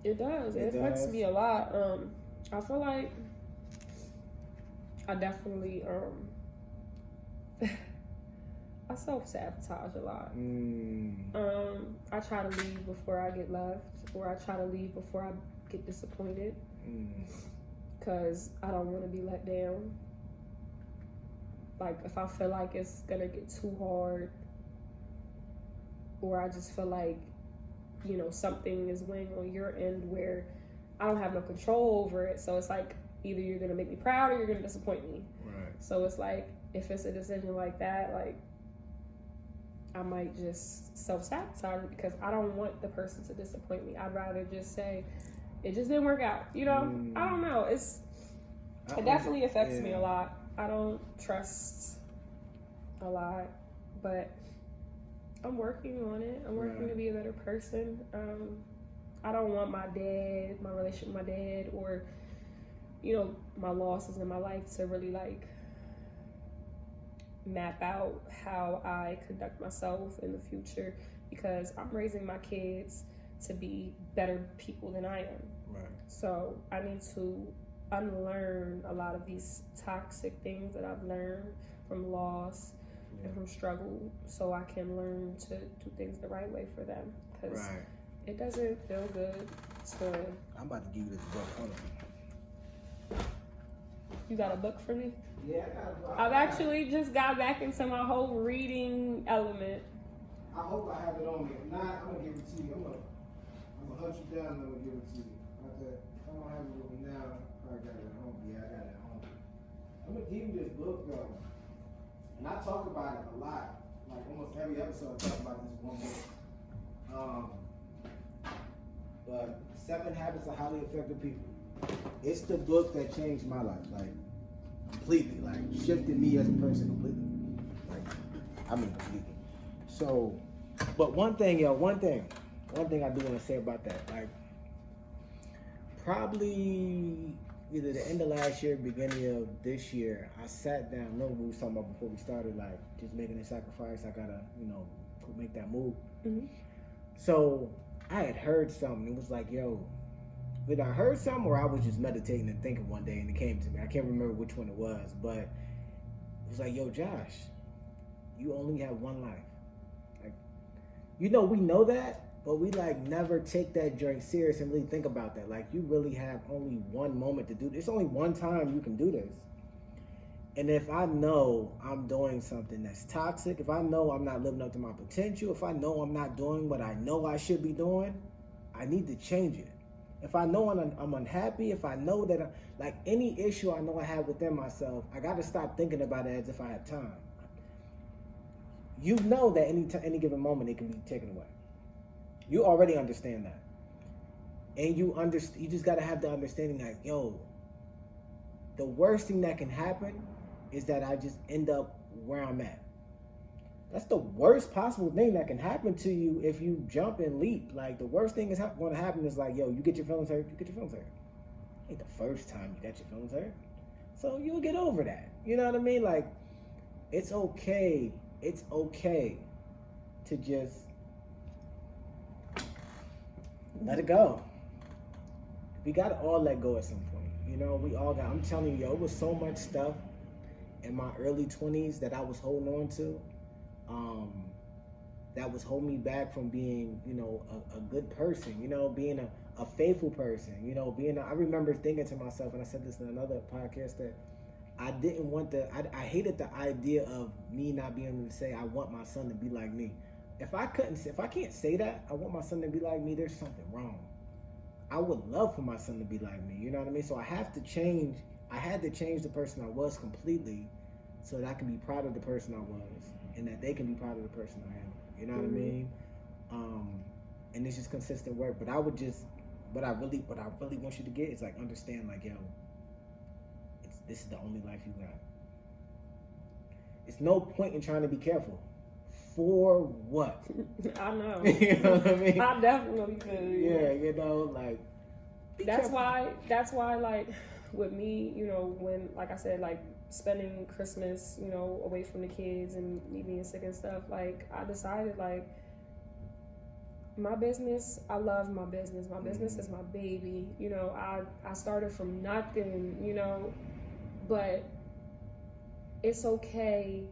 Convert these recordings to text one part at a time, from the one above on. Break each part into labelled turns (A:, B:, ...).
A: It does. It affects me a lot. I feel like I definitely I self-sabotage a lot. I try to leave before I get left, or I try to leave before I get disappointed, because I don't want to be let down. Like, if I feel like it's gonna get too hard, or I just feel like, you know, something is weighing on your end where I don't have no control over it, so it's like either you're gonna make me proud or you're gonna disappoint me.
B: Right.
A: So it's like, if it's a decision like that, like, I might just self-sabotage it because I don't want the person to disappoint me. I'd rather just say, it just didn't work out. You know? I don't know. It definitely affects me a lot. I don't trust a lot, but I'm working on it. I'm working to be a better person. I don't want my relationship with my dad, or, you know, my losses in my life to really, like, map out how I conduct myself in the future, because I'm raising my kids to be better people than I am.
B: Right.
A: So I need to unlearn a lot of these toxic things that I've learned from loss and from struggle, so I can learn to do things the right way for them, because it doesn't feel good to...
B: I'm about to give you this book. Hold on.
A: You got a book for me?
C: Yeah, I got a book.
A: I've actually just got back into my whole reading element.
C: I hope I have it on me. If not, I'm gonna give it to you. I'm gonna hunt you down and I'm gonna give it to you. If I don't have it with me now, I probably got it at home. Yeah, I got it at home. I'm gonna give you this book though. And I talk about it a lot. Like almost every episode I talk about this one book. But 7 Habits of Highly Effective People. It's the book that changed my life, like completely, like shifted me as a person completely. Like, I mean completely. So, but one thing I do want to say about that, like probably either the end of last year, beginning of this year, I sat down, remember we was talking about before we started, like just making a sacrifice, I gotta, you know, make that move. So I had heard something, it was like, yo, either I heard something or I was just meditating and thinking one day and it came to me. I can't remember which one it was, but it was like, yo, Josh, you only have one life. Like, you know, we know that, but we like never take that drink serious and really think about that. Like, you really have only one moment to do this. It's only one time you can do this. And if I know I'm doing something that's toxic, if I know I'm not living up to my potential, if I know I'm not doing what I know I should be doing, I need to change it. If I know I'm unhappy, if I know that, like any issue I know I have within myself, I got to stop thinking about it as if I have time. You know that any given moment it can be taken away. You already understand that. And you just got to have the understanding that, yo, the worst thing that can happen is that I just end up where I'm at. That's the worst possible thing that can happen to you if you jump and leap. Like, the worst thing is going to happen is like, yo, you get your feelings hurt, you get your feelings hurt. Ain't the first time you got your feelings hurt. So you'll get over that. You know what I mean? Like, it's okay. It's okay to just let it go. We got to all let go at some point. You know, we all got, I'm telling you, yo, it was so much stuff in my early 20s that I was holding on to. That was holding me back from being, you know, a good person, you know, being a faithful person, you know, I remember thinking to myself, and I said this in another podcast, that I didn't want I hated the idea of me not being able to say, I want my son to be like me. If I can't say that, I want my son to be like me, there's something wrong. I would love for my son to be like me, you know what I mean? So I had to change the person I was completely so that I can be proud of the person I was and that they can be proud of the person I am. You know what I mean? And it's just consistent work. But what I really want you to get is like understand, like, yo, this is the only life you got. It's no point in trying to be careful. For what?
A: I know.
B: You know what I mean?
A: I definitely feel you.
B: Yeah, you know, like.
A: That's why, like, with me, you know, when, like I said, like, spending Christmas, you know, away from the kids and me being sick and stuff, like, I decided, like, my business, I love my business. My business is my baby. You know, I started from nothing, you know, but it's okay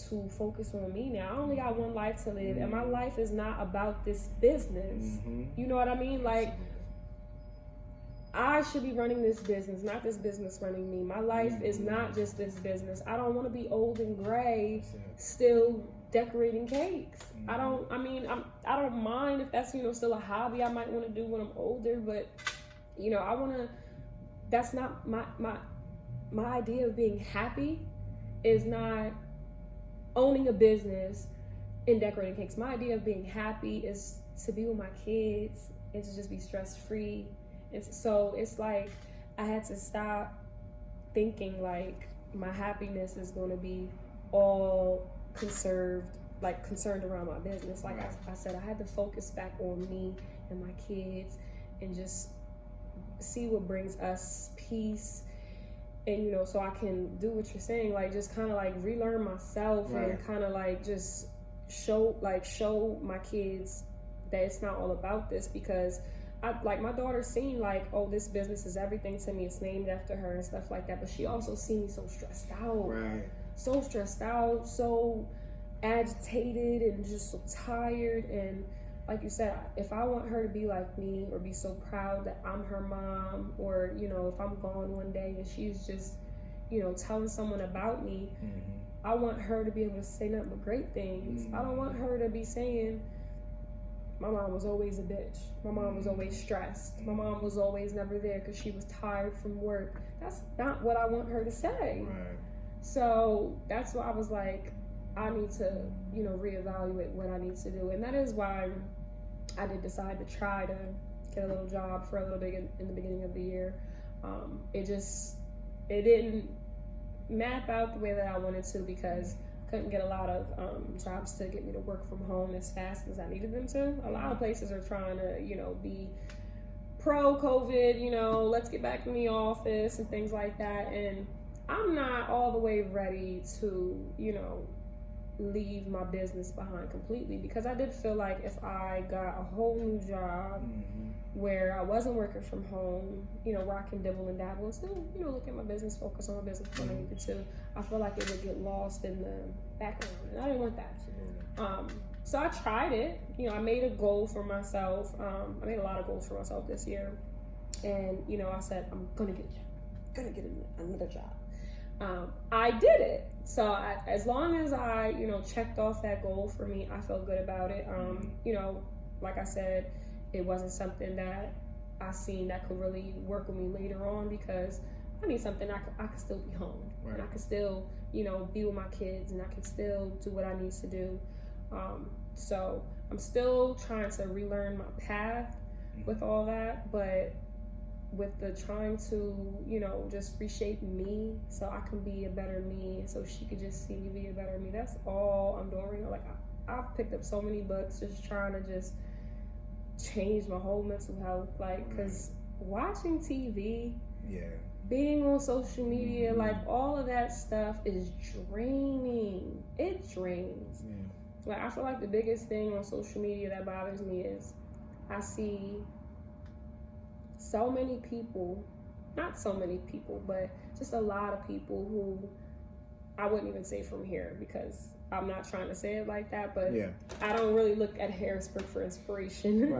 A: to focus on me now. I only got one life to live, and my life is not about this business. You know what I mean? Like, I should be running this business, not this business running me. My life is not just this business. I don't want to be old and gray, still decorating cakes. I don't mind if that's, you know, still a hobby I might want to do when I'm older, but, you know, that's not my idea of being happy is not owning a business and decorating cakes. My idea of being happy is to be with my kids and to just be stress-free. And so it's like I had to stop thinking like my happiness is going to be all concerned around my business. Like I said, I had to focus back on me and my kids and just see what brings us peace. And, you know, so I can do what you're saying, like just kind of like relearn myself and kind of like just show my kids that it's not all about this, because my daughter's seen like, oh, this business is everything to me, it's named after her and stuff like that, but she also seen me so stressed out, so agitated and just so tired. And like you said, if I want her to be like me or be so proud that I'm her mom, or, you know, if I'm gone one day and she's just, you know, telling someone about me, I want her to be able to say nothing but great things. I don't want her to be saying, my mom was always a bitch. My mom was always stressed. My mom was always never there because she was tired from work. That's not what I want her to say. So that's why I was like, I need to, you know, reevaluate what I need to do. And that is why I did decide to try to get a little job for a little bit in the beginning of the year. It didn't map out the way that I wanted to, because I couldn't get a lot of jobs to get me to work from home as fast as I needed them to. A lot of places are trying to, you know, be pro-COVID, you know, let's get back in the office and things like that. And I'm not all the way ready to, you know, leave my business behind completely, because I did feel like if I got a whole new job where I wasn't working from home, you know, where I can dibble and dabble and still, you know, look at my business, focus on my business when I needed to, I feel like it would get lost in the background, and I didn't want that. So I tried it. You know, I made a goal for myself. I made a lot of goals for myself this year, and, you know, I said, I'm gonna get another job. I did it. So as long as I, you know, checked off that goal for me, I felt good about it. You know, like I said, it wasn't something that I seen that could really work with me later on, because I need something I could still be home, and I could still, you know, be with my kids, and I can still do what I need to do. So I'm still trying to relearn my path with all that, but with the trying to, you know, just reshape me so I can be a better me, so she could just see me be a better me. That's all I'm doing right now. Like, I've picked up so many books just trying to just change my whole mental health, like, because watching TV, being on social media, like, all of that stuff is draining. It drains. Like, I feel like the biggest thing on social media that bothers me is I see so many people, not so many people, but just a lot of people who I wouldn't even say from here, because I'm not trying to say it like that, but I don't really look at Harrisburg for inspiration.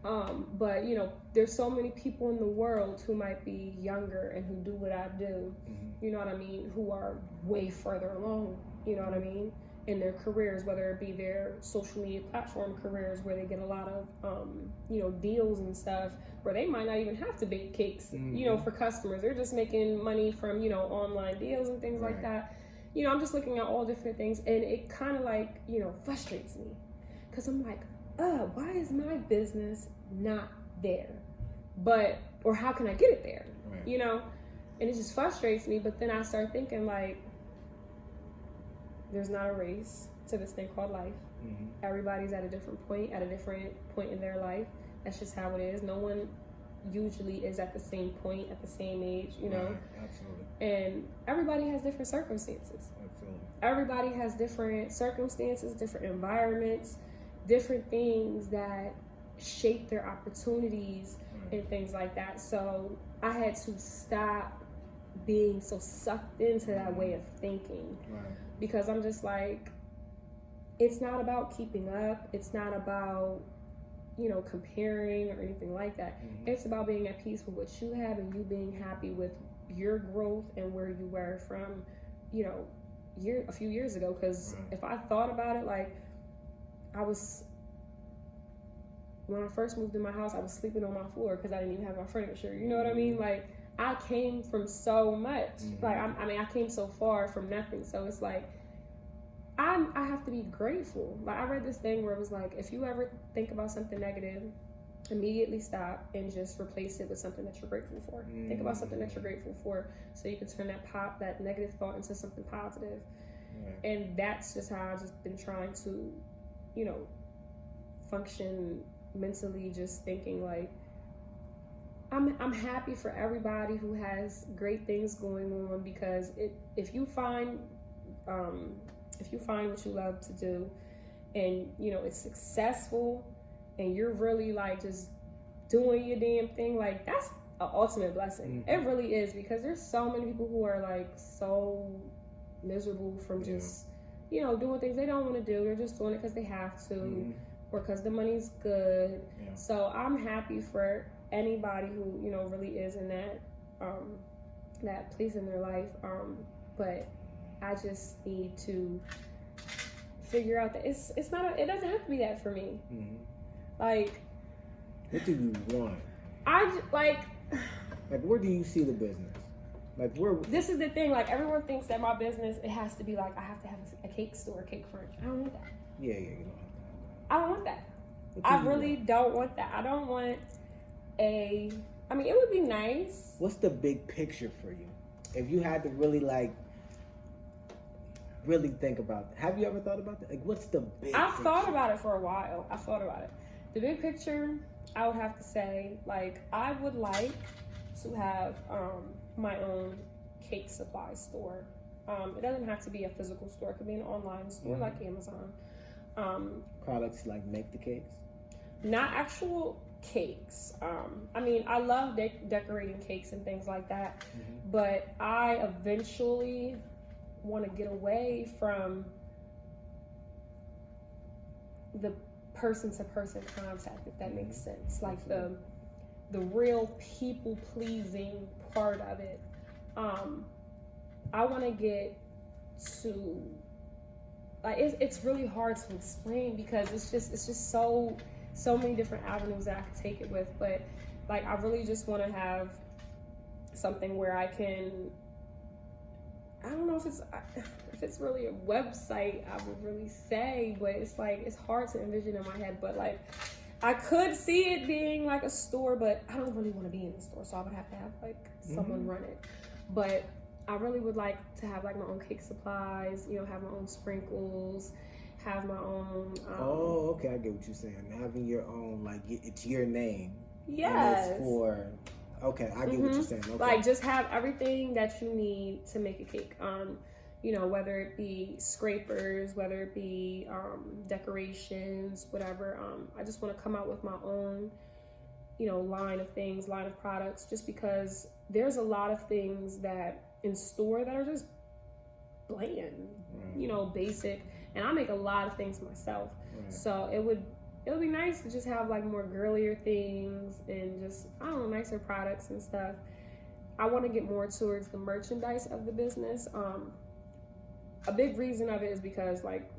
A: But, you know, there's so many people in the world who might be younger and who do what I do, you know what I mean, who are way further along, you know what I mean, in their careers, whether it be their social media platform careers where they get a lot of, you know, deals and stuff, where they might not even have to bake cakes, you know, for customers. They're just making money from, you know, online deals and things like that. You know, I'm just looking at all different things, and it kind of like, you know, frustrates me, because I'm like, why is my business not there? Or how can I get it there? You know, and it just frustrates me. But then I start thinking, like, there's not a race to this thing called life. Everybody's at a different point in their life. That's just how it is. No one usually is at the same point at the same age, you know. And everybody has different circumstances. Everybody has different circumstances, different environments, different things that shape their opportunities and things like that. So I had to stop being so sucked into that way of thinking, because I'm just like, it's not about keeping up. It's not about, comparing or anything like that. It's about being at peace with what you have and you being happy with your growth and where you were from, a few years ago. Because if I thought about it, like, when I first moved in my house, I was sleeping on my floor because I didn't even have my furniture. You know what I mean? Like, I came from so much. Like, I came so far from nothing. So it's like, I have to be grateful. Like, I read this thing where it was like, if you ever think about something negative, immediately stop and just replace it with something that you're grateful for. Think about something that you're grateful for, so you can turn that negative thought into something positive. And that's just how I've just been trying to, function mentally, just thinking like, I'm happy for everybody who has great things going on, because if you find what you love to do, and it's successful, and you're really like just doing your damn thing, like, that's an ultimate blessing. It really is, because there's so many people who are like so miserable from just doing things they don't want to do. They're just doing it because they have to, or because the money's good. So I'm happy for anybody who really is in that place in their life, but I just need to figure out that it's not it doesn't have to be that for me. Like,
C: what do you want?
A: Like,
C: where do you see the business? Like, where?
A: This is the thing. Like, everyone thinks that my business, it has to be like, I have to have a cake store, cake furniture. I don't want that.
C: Yeah, you know.
A: I don't want that. I really don't want that. I don't want it would be nice.
C: What's the big picture for you? If you had to really think about that. Have you ever thought about that? Like, what's the big
A: I've
C: picture?
A: thought about it for a while. I've thought about it. The big picture, I would have to say, like, I would like to have my own cake supply store. It doesn't have to be a physical store. It could be an online store like Amazon.
C: Products like make the cakes?
A: Not actual cakes. I love decorating cakes and things like that, but I eventually want to get away from the person-to-person contact, if that makes sense. Like the real people-pleasing part of it. I want to get to, like, it's really hard to explain, because it's just so many different avenues that I could take it with. But like, I really just want to have something where I can, I don't know if it's really a website, I would really say, but it's like, it's hard to envision in my head. But like, I could see it being like a store, but I don't really want to be in the store, so I would have to have like someone run it. But I really would like to have like my own cake supplies, have my own sprinkles, have my own
C: okay, I get what you're saying. Having your own, like, it's your name.
A: Yes.
C: And it's for, okay, I get what you're saying. Okay.
A: Like, just have everything that you need to make a cake. Whether it be scrapers, whether it be decorations, whatever. I just want to come out with my own, line of products, just because there's a lot of things that in store that are just bland, basic. And I make a lot of things myself. So it would be nice to just have like more girlier things and just, I don't know, nicer products and stuff. I want to get more towards the merchandise of the business. A big reason of it is because, like,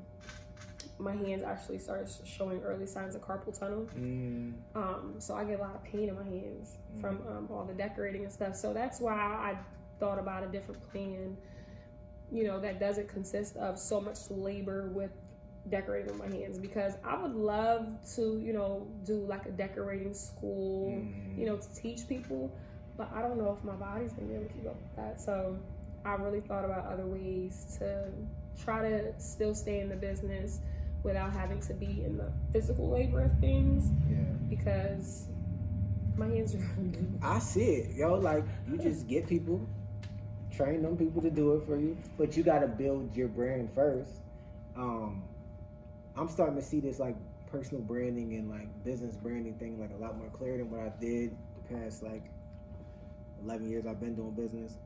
A: my hands actually started showing early signs of carpal tunnel. So I get a lot of pain in my hands from all the decorating and stuff. So that's why I thought about a different plan, that doesn't consist of so much labor with decorating with my hands, because I would love to, do like a decorating school, to teach people, but I don't know if my body's gonna be able to keep up with that. So I really thought about other ways to try to still stay in the business without having to be in the physical labor of things. Because my hands are
C: I see it, yo. Like, you just get people, train them people to do it for you, but you got to build your brand first. I'm starting to see this, like, personal branding and like business branding thing like a lot more clear than what I did the past like 11 years I've been doing business.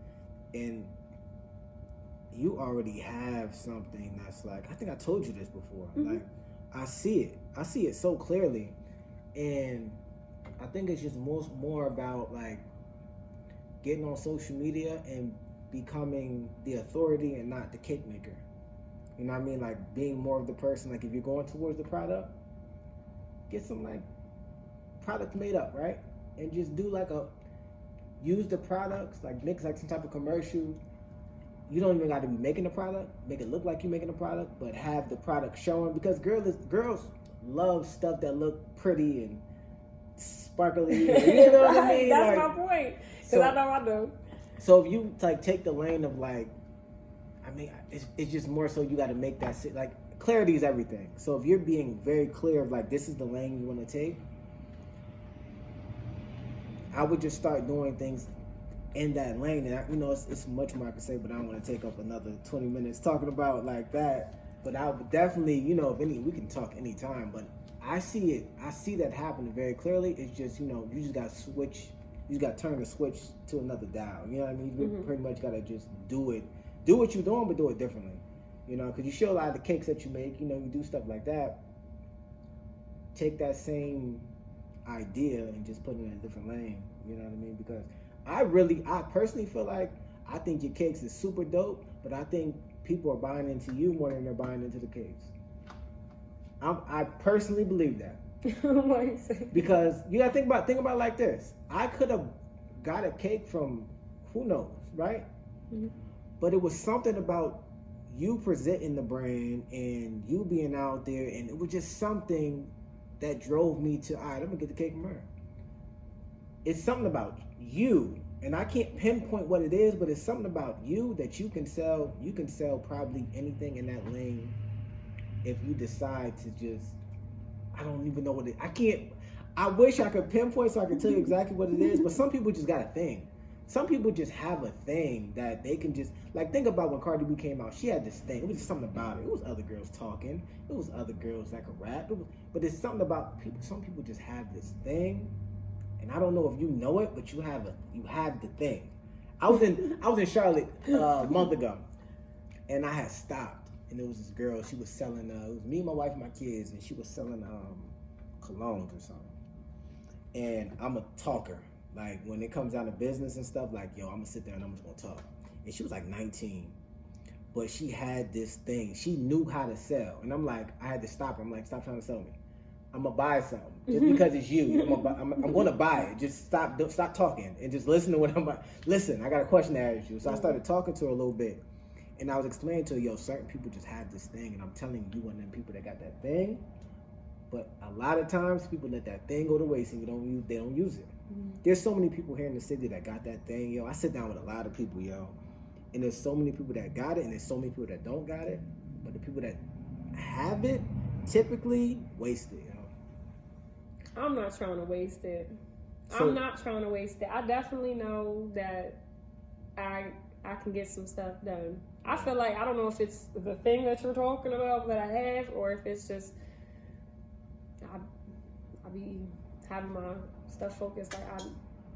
C: And you already have something that's like, I think I told you this before. Like, I see it so clearly. And I think it's just more about like getting on social media and becoming the authority and not the cake maker. You know what I mean? Like being more of the person, like if you're going towards the product, get some like product made up, right? And just do like use the products, like mix like some type of commercial. You don't even got to be making the product, make it look like you're making the product, but have the product showing, because girls love stuff that look pretty and sparkly. You know what I mean?
A: That's
C: like,
A: my point. Because I know I do.
C: So if you like take the lane of like, I mean, it's just more so you got to make that like clarity is everything. So if you're being very clear of like this is the lane you want to take, I would just start doing things in that lane. And it's much more I could say, but I don't want to take up another 20 minutes talking about like that. But I would definitely, we can talk anytime. But I see that happening very clearly. It's just, you just got to switch. You just got to turn the switch to another dial. You know what I mean? You pretty much got to just do it. Do what you're doing, but do it differently. Because you show a lot of the cakes that you make. You do stuff like that. Take that same idea and just put it in a different lane. You know what I mean? Because I personally feel like I think your cakes is super dope, but I think people are buying into you more than they're buying into the cakes. I personally believe that.
A: Why you say?
C: Because you gotta think about it like this. I could have got a cake from who knows, right? Mm-hmm. But it was something about you presenting the brand and you being out there, and it was just something that drove me to, all right, I'm gonna get the cake from her. It's something about you, and I can't pinpoint what it is, but it's something about you that you can sell. You can sell probably anything in that lane if you decide to just, I don't even know what it, I wish I could pinpoint so I could tell you exactly what it is, but some people just got a thing. Some people just have a thing that they can just, like, think about when Cardi B came out. She had this thing. It was just something about it. It was other girls talking. It was other girls that could rap. But it's something about people. Some people just have this thing, and I don't know if you know it, but you have the thing. I was in Charlotte a month ago, and I had stopped, and there was this girl. She was selling. It was me, my wife, and my kids, and she was selling colognes or something. And I'm a talker. Like, when it comes down to business and stuff, like, yo, I'm going to sit there and I'm just going to talk. And she was like 19. But she had this thing. She knew how to sell. And I'm like, I had to stop her. I'm like, stop trying to sell me. I'm going to buy something. Just because it's you. I'm going to buy it. Just stop talking and just listen to what I'm buying. Listen, I got a question to ask you. So I started talking to her a little bit. And I was explaining to her, yo, certain people just have this thing. And I'm telling you, one of them people that got that thing. But a lot of times, people let that thing go to waste and they don't use it. There's so many people here in the city that got that thing, yo. I sit down with a lot of people, yo. And there's so many people that got it, and there's so many people that don't got it. But the people that have it typically waste it, yo.
A: I'm not trying to waste it. I definitely know that I can get some stuff done. I feel like, I don't know if it's the thing that you're talking about that I have, or if it's just I be having my stuff focused, like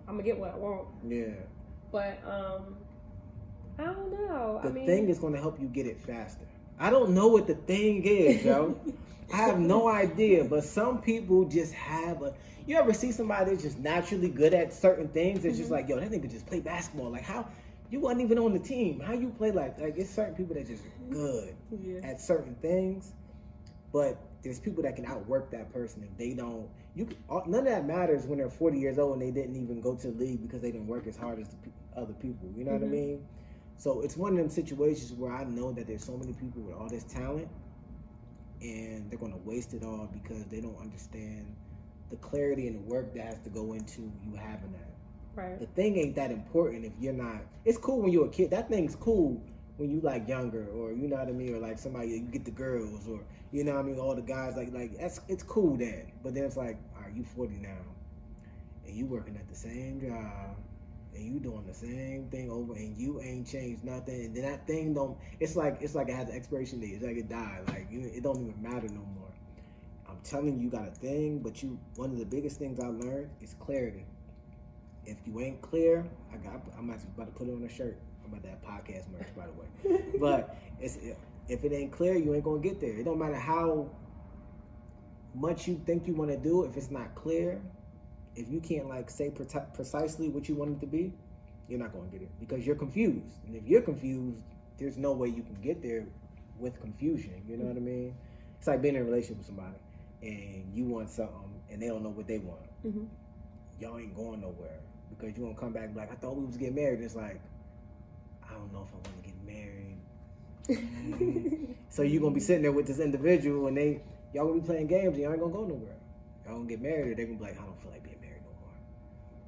A: I'm gonna get what I want.
C: Yeah.
A: But I don't know.
C: The thing is gonna help you get it faster. I don't know what the thing is, yo. I have no idea. But some people just have you ever see somebody that's just naturally good at certain things? It's just like, yo, that nigga just play basketball. Like, how you wasn't even on the team. How you play like it's certain people that just good at certain things. But there's people that can outwork that person if they don't. None of that matters when they're 40 years old and they didn't even go to the league because they didn't work as hard as other people. You know what I mean? So it's one of them situations where I know that there's so many people with all this talent and they're going to waste it all because they don't understand the clarity and the work that has to go into you having that.
A: Right.
C: The thing ain't that important if you're not. It's cool when you're a kid. That thing's cool when you like younger, or you know what I mean, or like somebody, you get the girls, or you know what I mean, all the guys, like it's cool then. But then it's like, all right, you 40 now, and you working at the same job, and you doing the same thing over, and you ain't changed nothing, and then that thing don't. It's like it has an expiration date. It's like it died. Like it don't even matter no more. I'm telling you, you got a thing, but one of the biggest things I learned is clarity. If you ain't clear, I'm about to put it on a shirt. I'm about to have podcast merch, by the way. But if it ain't clear, you ain't gonna get there. It don't matter how much you think you want to do. If it's not clear, if you can't like say precisely what you want it to be, you're not gonna get it because you're confused. And if you're confused, there's no way you can get there with confusion. You know what I mean? It's like being in a relationship with somebody and you want something and they don't know what they want.
A: Mm-hmm.
C: Y'all ain't going nowhere because you gonna come back and be like, I thought we was getting married. And it's like, I don't know if I want to get married. So you're gonna be sitting there with this individual and y'all gonna be playing games and y'all ain't gonna go nowhere. Y'all gonna get married or they're gonna be like, I don't feel like being married no more.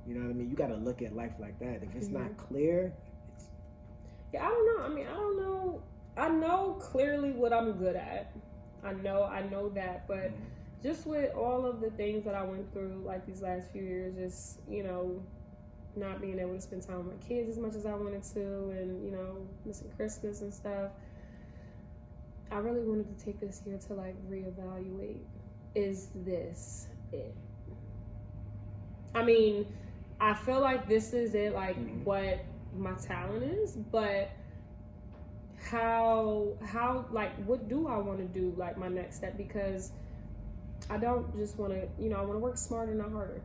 C: You know what I mean? You gotta look at life like that. If it's not clear,
A: I don't know. I mean, I don't know. I know clearly what I'm good at. I know that, but just with all of the things that I went through like these last few years, just, you know, not being able to spend time with my kids as much as I wanted to, and, you know, missing Christmas and stuff, I really wanted to take this year to like reevaluate. Is this it? I mean, I feel like this is it, like what my talent is, but how like what do I want to do, like my next step? Because I don't just want to, you know, I want to work smarter, not harder.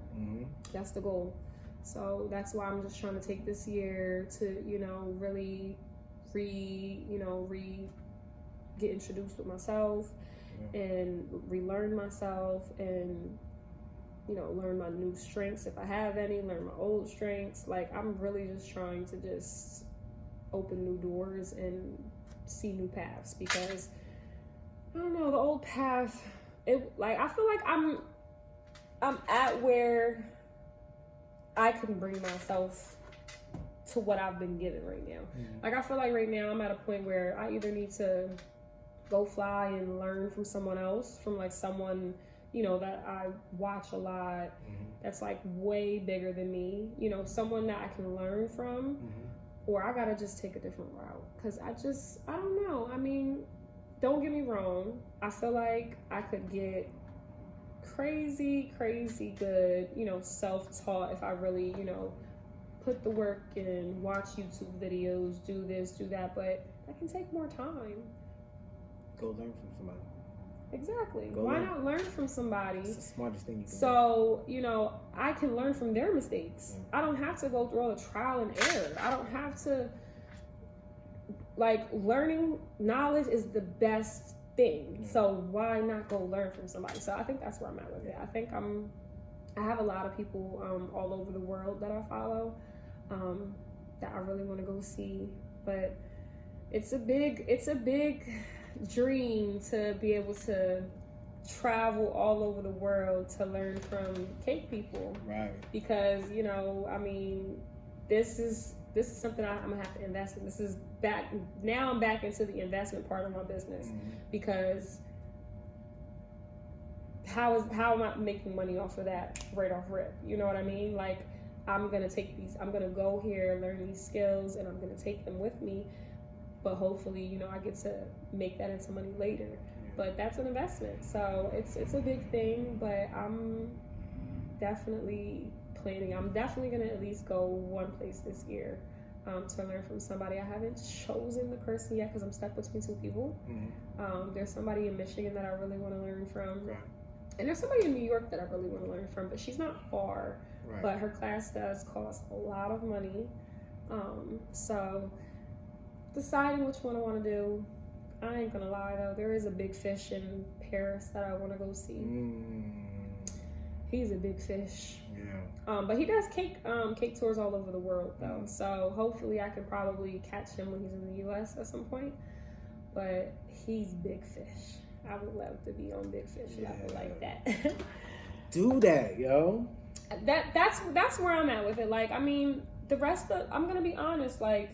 A: That's the goal. So that's why I'm just trying to take this year to, you know, really get introduced with myself and relearn myself and, you know, learn my new strengths if I have any, learn my old strengths. Like, I'm really just trying to just open new doors and see new paths, because I don't know, the old path, I feel like I'm at where I can bring myself to what I've been given right now. Like, I feel like right now I'm at a point where I either need to go fly and learn from someone else, from like someone, you know, that I watch a lot, that's like way bigger than me, you know, someone that I can learn from, or I gotta just take a different route. Cause I don't know. I mean, don't get me wrong. I feel like I could get crazy good, you know, self-taught if I really, you know, put the work in, watch YouTube videos, do this, do that, but that can take more time.
C: Go learn from somebody.
A: Exactly. Why not learn from somebody?
C: It's the smartest thing you can do.
A: So, you know, I can learn from their mistakes. I don't have to go through all the trial and error. I don't have to, like, learning knowledge is the best thing. So why not go learn from somebody? So I think that's where I'm at with it. I think I have a lot of people all over the world that I follow that I really want to go see, but it's a big dream to be able to travel all over the world to learn from cake people,
C: right? Because,
A: you know, I mean, this is something I'm gonna have to invest in. This is back now. I'm back into the investment part of my business, because how am I making money off of that right off rip? You know what I mean? Like, I'm gonna go here, learn these skills, and I'm gonna take them with me. But hopefully, you know, I get to make that into money later. But that's an investment. So it's a big thing, but I'm definitely planning. I'm definitely going to at least go one place this year to learn from somebody. I haven't chosen the person yet because I'm stuck between two people. There's somebody in Michigan that I really want to learn from.
C: Right.
A: And there's somebody in New York that I really want to learn from, but she's not far.
C: Right.
A: But her class does cost a lot of money. So deciding which one I want to do. I ain't gonna lie though, there is a big fish in Paris that I want to go see. He's a big fish.
C: Yeah.
A: But he does cake tours all over the world though. So hopefully I can probably catch him when he's in the US at some point. But he's big fish. I would love to be on big fish level like that.
C: Do that, yo.
A: That's where I'm at with it. Like, I mean, I'm gonna be honest, like,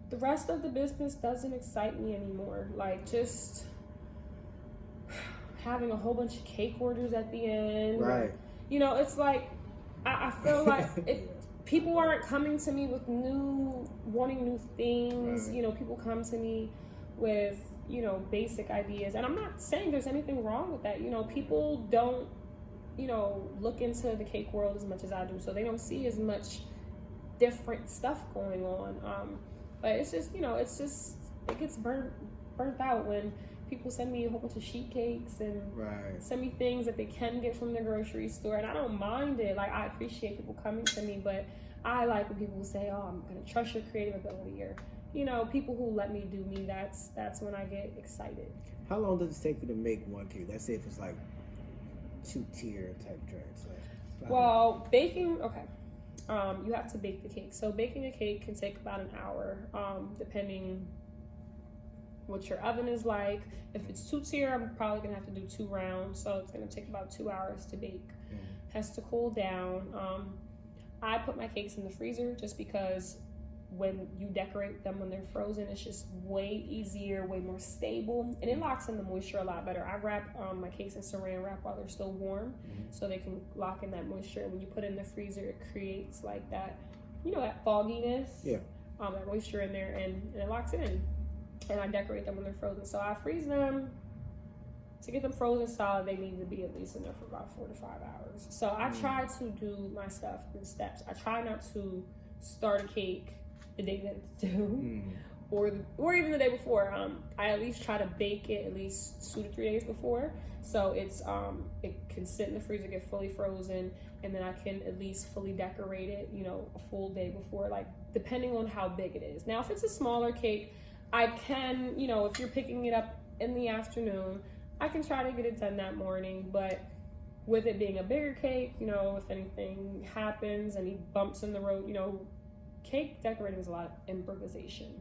A: the rest of the business doesn't excite me anymore. Like, just having a whole bunch of cake orders at the end.
C: Right.
A: You know, it's like, I feel like people aren't coming to me with wanting new things. Right. You know, people come to me with you know, basic ideas. And I'm not saying there's anything wrong with that. You know, people don't, you know, look into the cake world as much as I do, so they don't see as much different stuff going on. But it's just, you know, it gets burnt out when people send me a whole bunch of sheet cakes and send me things that they can get from the grocery store, and I don't mind it. Like, I appreciate people coming to me, but I like when people say, oh, I'm gonna trust your creative ability, or, you know, people who let me do me. That's when I get excited.
C: How long does it take you to make one cake? Let's say if it's like 2-tier type drinks.
A: Well, baking, okay. You have to bake the cake. So baking a cake can take about an hour, depending what your oven is like. If it's 2-tier, I'm probably gonna have to do 2 rounds, so it's gonna take about 2 hours to bake. Has to cool down. I put my cakes in the freezer just because when you decorate them when they're frozen, it's just way easier, way more stable, and it locks in the moisture a lot better. I wrap my cakes in saran wrap while they're still warm, so they can lock in that moisture. When you put it in the freezer, it creates like that, you know, that fogginess, that moisture in there, and it locks it in. And I decorate them when they're frozen. So I freeze them. To get them frozen solid, they need to be at least in there for about 4 to 5 hours. So I try to do my stuff in steps. I try not to start a cake the day that it's due, or even the day before. I at least try to bake it at least 2 to 3 days before, so it's it can sit in the freezer, get fully frozen, and then I can at least fully decorate it, you know, a full day before, like depending on how big it is. Now, if it's a smaller cake, I can, you know, if you're picking it up in the afternoon, I can try to get it done that morning. But with it being a bigger cake, you know, if anything happens, any bumps in the road, you know, cake decorating is a lot of improvisation.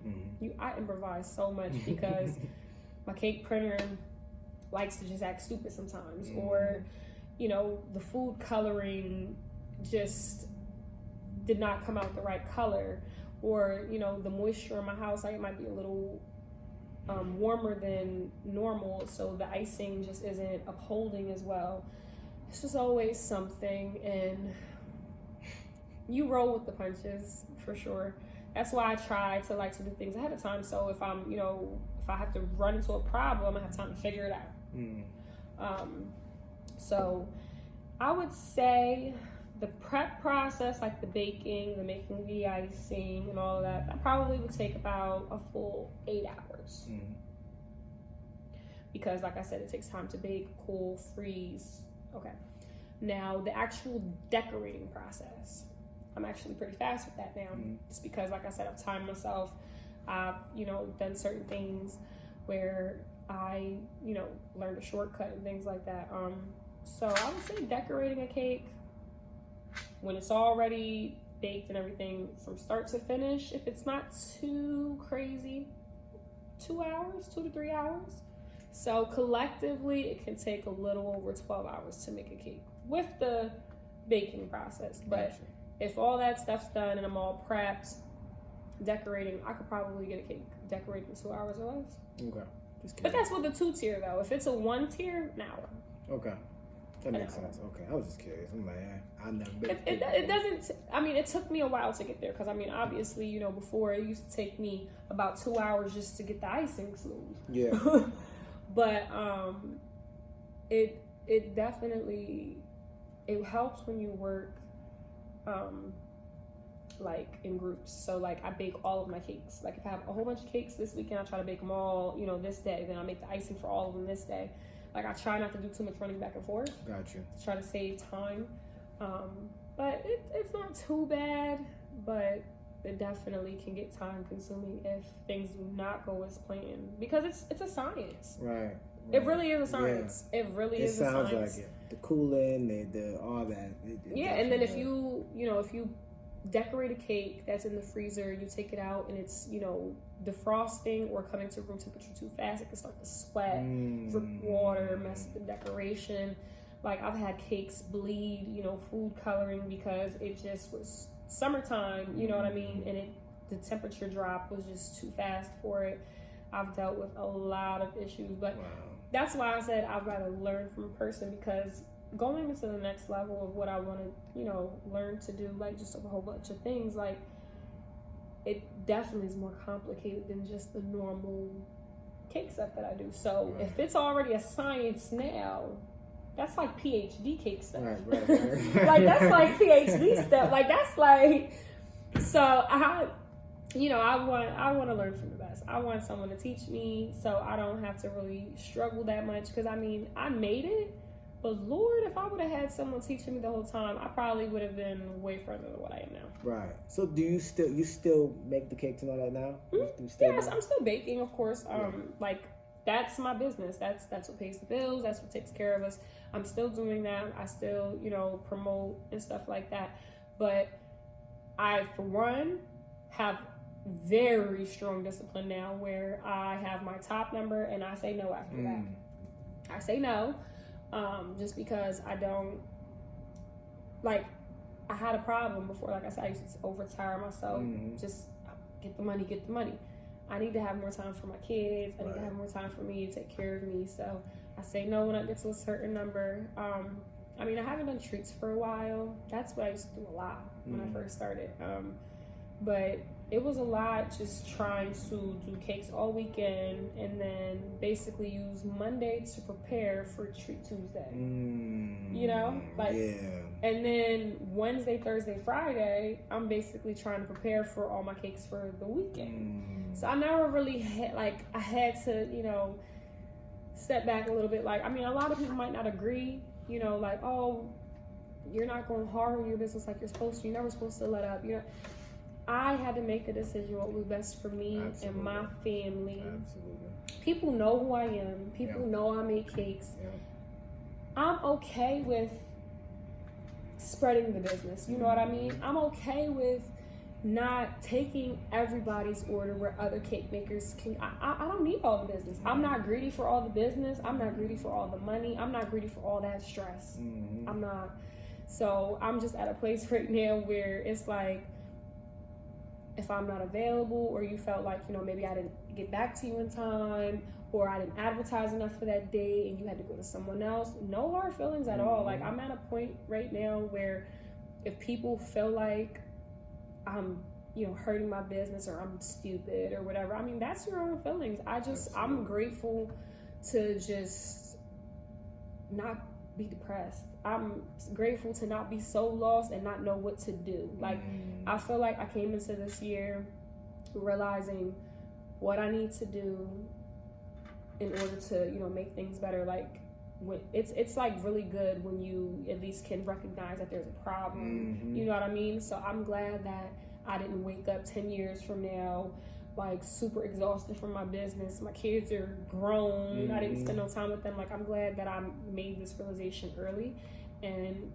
A: I improvise so much because my cake printer likes to just act stupid sometimes, or, you know, the food coloring just did not come out the right color, or, you know, the moisture in my house, like, it might be a little warmer than normal, so the icing just isn't upholding as well. It's just always something, and you roll with the punches for sure. That's why I try to like to do things ahead of time, so if I'm, you know, if I have to run into a problem, I have time to figure it out. So I would say the prep process, like the baking, the making the icing and all of that probably would take about a full 8 hours. Because like I said, it takes time to bake, cool, freeze. Okay. Now the actual decorating process, I'm actually pretty fast with that now. Just because, like I said, I've timed myself. I've, you know, done certain things where I, you know, learned a shortcut and things like that. So I would say decorating a cake, when it's already baked and everything from start to finish, if it's not too crazy, 2 hours, 2 to 3 hours. So collectively, it can take a little over 12 hours to make a cake with the baking process. But if all that stuff's done and I'm all prepped, decorating, I could probably get a cake decorated in 2 hours or less.
C: Okay.
A: But that's with the 2-tier though. If it's a 1-tier, an hour.
C: Okay. That makes sense. Okay. I was just curious. I'm like, I never been.
A: It doesn't, I mean, it took me a while to get there, because I mean, obviously, you know, before it used to take me about 2 hours just to get the icing smooth.
C: Yeah.
A: But it definitely, it helps when you work like in groups. So like I bake all of my cakes. Like if I have a whole bunch of cakes this weekend, I try to bake them all, you know, this day. Then I make the icing for all of them this day. Like I try not to do too much running back and forth.
C: Gotcha.
A: Try to save time. But it's not too bad, but it definitely can get time consuming if things do not go as planned, because it's a science.
C: Right.
A: It really is a science. Yeah. It really is a science. It sounds like it. The cooling, the all that. And then if you decorate a cake that's in the freezer, you take it out and it's, you know, defrosting or coming to room temperature too fast, it can start to sweat, drip water, mess with the decoration. Like I've had cakes bleed, you know, food coloring, because it just was summertime, you know what I mean, and the temperature drop was just too fast for it. I've dealt with a lot of issues, but that's why I said I'd rather learn from a person, because going into the next level of what I want to, you know, learn to do, like just a whole bunch of things, like it definitely is more complicated than just the normal cake stuff that I do. So if it's already a science now, that's like PhD cake stuff.
C: Right.
A: Like that's like PhD stuff. Like that's like, so I want to learn from the best. I want someone to teach me so I don't have to really struggle that much. Because I mean, I made it, but Lord, if I would have had someone teaching me the whole time, I probably would have been way further than what I am now.
C: Right. So do you still make the cakes and all that now?
A: Yes, I'm still baking, of course. Like that's my business. That's what pays the bills. That's what takes care of us. I'm still doing that. I still, promote and stuff like that. But I, for one, have very strong discipline now where I have my top number and I say no after that. I say no, just because I don't, like, I had a problem before. Like I said, I used to overtire myself. Just get the money. I need to have more time for my kids. I need to have more time for me to take care of me. So I say no when I get to a certain number. I mean, I haven't done treats for a while. That's what I used to do a lot when I first started. But it was a lot just trying to do cakes all weekend and then basically use Monday to prepare for Treat Tuesday. And then Wednesday, Thursday, Friday, I'm basically trying to prepare for all my cakes for the weekend. So I never really had, I had to, step back a little bit. Like, I mean, a lot of people might not agree, like, oh, you're not going hard on your business like you're supposed to. You're never supposed to let up, I had to make the decision what was best for me and my family. People know who I am. People know I make cakes. I'm okay with spreading the business. You know what I mean? I'm okay with not taking everybody's order where other cake makers can. I don't need all the business. I'm not greedy for all the business. I'm not greedy for all the money. I'm not greedy for all that stress. I'm not. So I'm just at a place right now where it's like, if I'm not available or you felt like, maybe I didn't get back to you in time or I didn't advertise enough for that day and you had to go to someone else, no hard feelings at all. Like, I'm at a point right now where if people feel like I'm, hurting my business or I'm stupid or whatever, I mean, that's your own feelings. I'm grateful to just not be depressed. I'm grateful to not be so lost and not know what to do. Like, I feel like I came into this year realizing what I need to do in order to, make things better. Like, when it's like really good when you at least can recognize that there's a problem. You know what I mean? So I'm glad that I didn't wake up 10 years from now like super exhausted from my business. My kids are grown. I didn't spend no time with them. Like, I'm glad that I made this realization early, and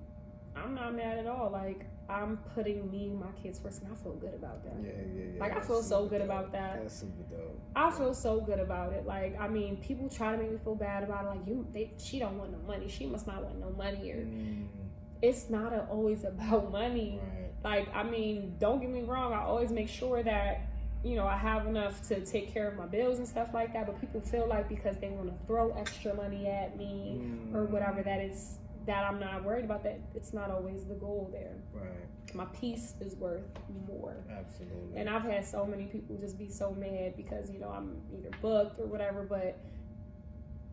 A: I'm not mad at all. Like, I'm putting me and my kids first, and I feel good about that. Yeah. Like, I feel so good about that.
C: That's super dope.
A: I feel so good about it. Like, I mean, people try to make me feel bad about it. Like, she don't want no money. She must not want no money. Or it's not always about money. Like, I mean, don't get me wrong. I always make sure that, I have enough to take care of my bills and stuff like that. But people feel like because they want to throw extra money at me or whatever, that I'm not worried about that. It's not always the goal there. My peace is worth more.
C: Absolutely.
A: And I've had so many people just be so mad because, I'm either booked or whatever, but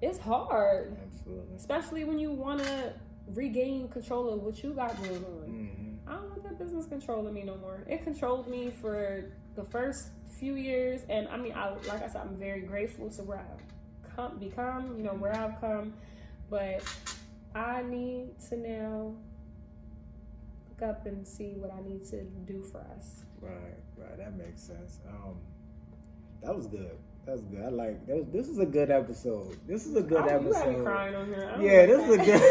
A: it's hard.
C: Absolutely.
A: Especially when you want to regain control of what you got going on. I don't want that business controlling me no more. It controlled me for the first few years, and I mean, like I said, I'm very grateful to where I've become, where I've come, but I need to now look up and see what I need to do for us.
C: Right. That makes sense. That was good. I like that. This is a good episode. You had me crying on here. This is a good.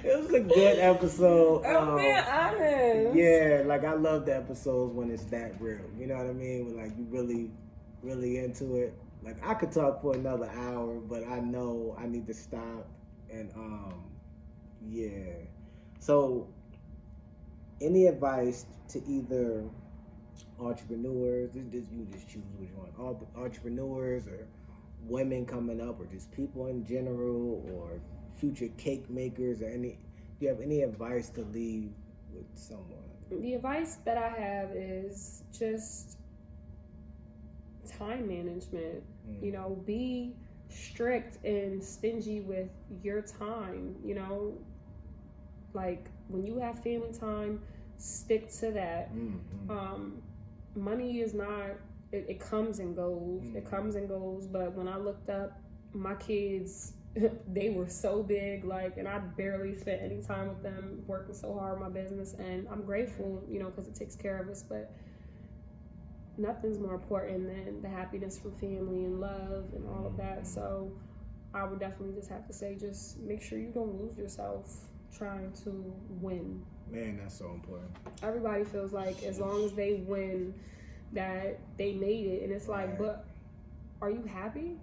C: It was a good episode.
A: I'm being honest.
C: Yeah, like, I love the episodes when it's that real. You know what I mean? When, like, you really, really into it. Like, I could talk for another hour, but I know I need to stop. And So, any advice to either entrepreneurs, you just choose what you want, entrepreneurs or women coming up, or just people in general, or future cake makers, or do you have any advice to leave with someone?
A: The advice that I have is just time management. You know, be strict and stingy with your time. You know, like when you have family time, stick to that. Money is not, it comes and goes. It comes and goes. But when I looked up, my kids, they were so big, like, and I barely spent any time with them, working so hard on my business. And I'm grateful, you know, because it takes care of us. But nothing's more important than the happiness from family and love and all of that. So I would definitely just have to say, just make sure you don't lose yourself trying to win.
C: Man, that's so important.
A: Everybody feels like as long as they win, that they made it. And it's like, but are you happy?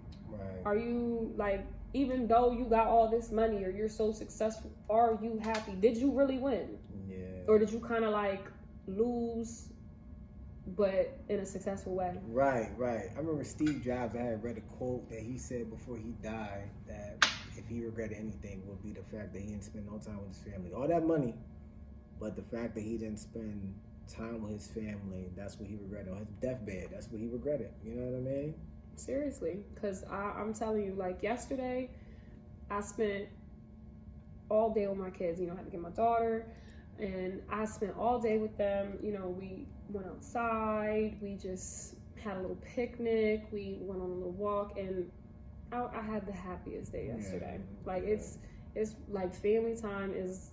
A: Are you, like, even though you got all this money or you're so successful, are you happy? Did you really win?
C: Yeah.
A: Or did you kind of like lose, but in a successful way?
C: Right. I remember Steve Jobs, I had read a quote that he said before he died that if he regretted anything would be the fact that he didn't spend no time with his family. All that money, but the fact that he didn't spend time with his family, that's what he regretted. On his deathbed, that's what he regretted. You know what I mean?
A: Seriously, because I'm telling you, like yesterday, I spent all day with my kids. You know, I had to get my daughter, and I spent all day with them. You know, we went outside, we just had a little picnic, we went on a little walk, and I had the happiest day yesterday. Like it's like family time is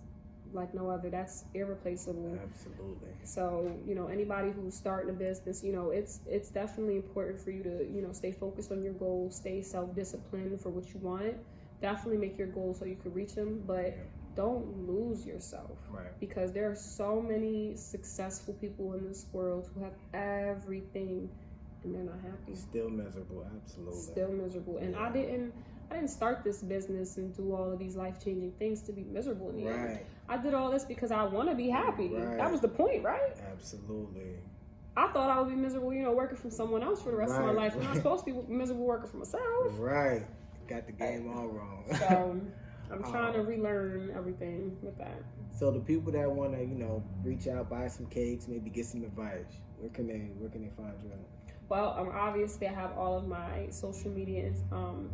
A: like no other. That's irreplaceable.
C: Absolutely.
A: So, you know, anybody who's starting a business, you know, it's definitely important for you to, you know, stay focused on your goals, stay self-disciplined for what you want. Definitely make your goals so you can reach them, but don't lose yourself.
C: Right. Because
A: there are so many successful people in this world who have everything and they're not happy.
C: Still miserable, absolutely.
A: Still miserable. And I didn't start this business and do all of these life-changing things to be miserable in the end. I did all this because I want to be happy. That was the point, right?
C: Absolutely.
A: I thought I would be miserable, you know, working for someone else for the rest of my life. I'm not supposed to be miserable working for myself.
C: Right. Got the game all wrong.
A: So I'm trying to relearn everything with that.
C: So the people that want to, you know, reach out, buy some cakes, maybe get some advice, where can they find you at?
A: Well, obviously I have all of my social media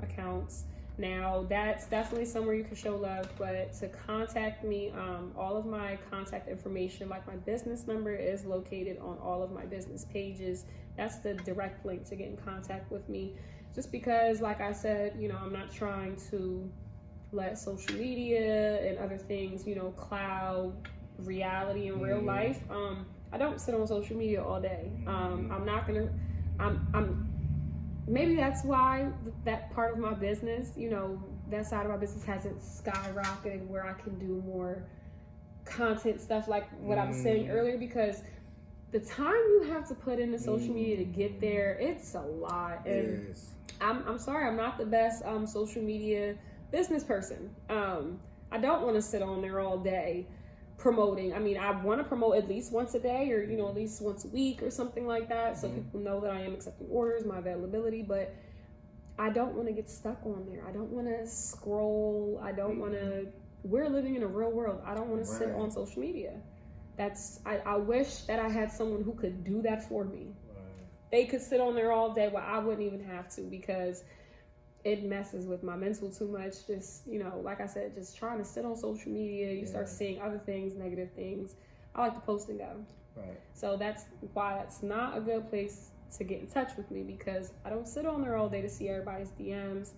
A: accounts. Now, that's definitely somewhere you can show love, but to contact me, all of my contact information, like my business number, is located on all of my business pages. That's the direct link to get in contact with me. Just because, like I said, you know, I'm not trying to let social media and other things, you know, cloud reality in real life. I don't sit on social media all day. Maybe that's why that part of my business, you know, that side of my business hasn't skyrocketed where I can do more content stuff like what I was saying earlier, because the time you have to put into social media to get there, it's a lot. And I'm sorry, I'm not the best social media business person. I don't want to sit on there all day promoting. I mean, I want to promote at least once a day, or, you know, at least once a week or something like that, so people know that I am accepting orders, my availability. But I don't want to get stuck on there. I don't want to scroll. I don't want to. We're living in a real world. I don't want to sit on social media. I wish that I had someone who could do that for me. They could sit on there all day, well, I wouldn't even have to, because it messes with my mental too much. Just, you know, like I said, just trying to sit on social media, you start seeing other things, negative things. I like to post and go. Right. So that's why that's not a good place to get in touch with me, because I don't sit on there all day to see everybody's DMs.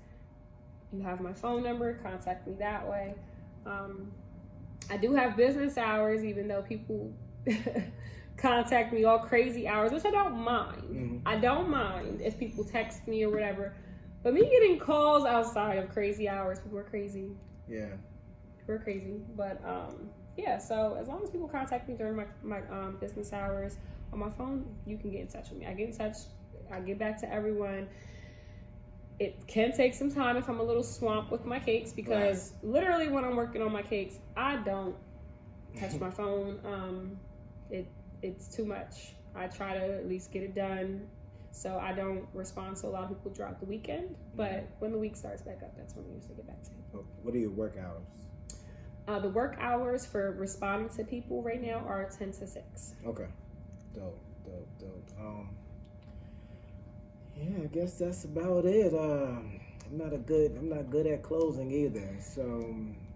A: You have my phone number, contact me that way. I do have business hours, even though people contact me all crazy hours, which I don't mind. I don't mind if people text me or whatever. But me getting calls outside of crazy hours, people are crazy. Yeah. People are crazy. But yeah, so as long as people contact me during my business hours on my phone, you can get in touch with me. I get in touch, I get back to everyone. It can take some time if I'm a little swamped with my cakes, because literally when I'm working on my cakes, I don't touch my phone. It's too much. I try to at least get it done, so I don't respond to a lot of people throughout the weekend. But when the week starts back up, that's when I usually get back to you.
C: What are your work hours?
A: The work hours for responding to people right now are 10 to 6.
C: Okay. Dope. Yeah, I guess that's about it. I'm not good at closing either. So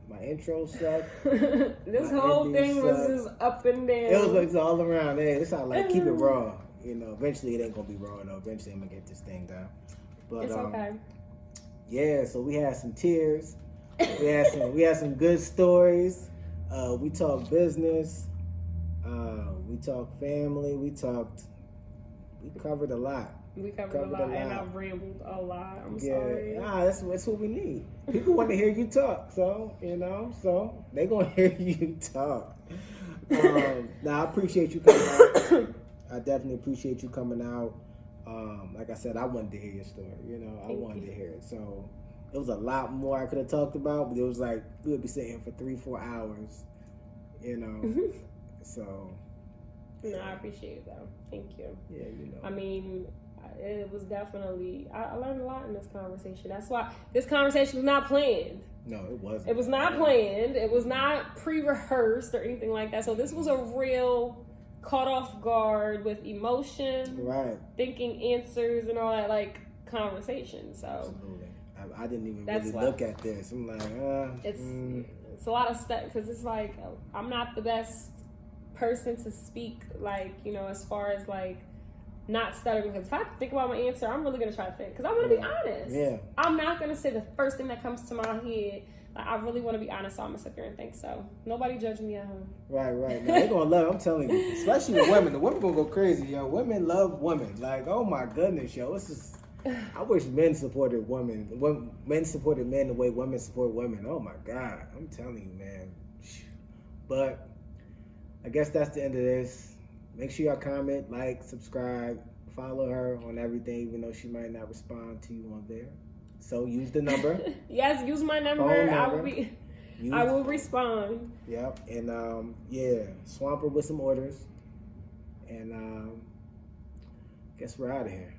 C: my intro sucked.
A: This
C: My
A: whole
C: ending
A: thing was
C: sucked.
A: just up and down.
C: It was like all around. Hey, this how like keep it raw. You know, eventually it ain't gonna be raw though. Eventually I'm gonna get this thing down. But
A: It's okay.
C: yeah, so we had some tears. We had some good stories. We talked business. We talked family. We covered a lot.
A: We covered a lot, and I rambled a lot. I'm sorry.
C: That's what we need. People want to hear you talk, so so they gonna hear you talk. I appreciate you coming out. I definitely appreciate you coming out. Like I said, I wanted to hear your story. I wanted to hear it. So it was a lot more I could have talked about, but it was like we would be sitting here for 3-4 hours. So.
A: No, I appreciate it though. Thank you.
C: Yeah,
A: I mean, it was definitely. I learned a lot in this conversation. That's why this conversation was not planned.
C: No, it wasn't.
A: It was not planned. It was not pre-rehearsed or anything like that. So this was a real caught off guard with emotion,
C: right?
A: Thinking answers and all that like conversation. So
C: absolutely, I didn't even really look at this. I'm like,
A: it's a lot of stuff because it's like I'm not the best person to speak like as far as like not stuttering, because if I think about my answer I'm really gonna try to think because I want to be honest. I'm not gonna say the first thing that comes to my head. Like, I really want to be honest, so I'm gonna sit there and think. So nobody judge me at home. Right.
C: No, they're gonna love it, I'm telling you, especially with women. The women gonna go crazy, yo. Women love women. Like, oh my goodness, yo. It's just, I wish men supported women. Men supported men the way women support women. Oh my God, I'm telling you, man. But I guess that's the end of this. Make sure y'all comment, like, subscribe, follow her on everything, even though she might not respond to you on there. So use the number.
A: Yes, use my number. I will respond.
C: Yep. And swamp her with some orders. And guess we're out of here.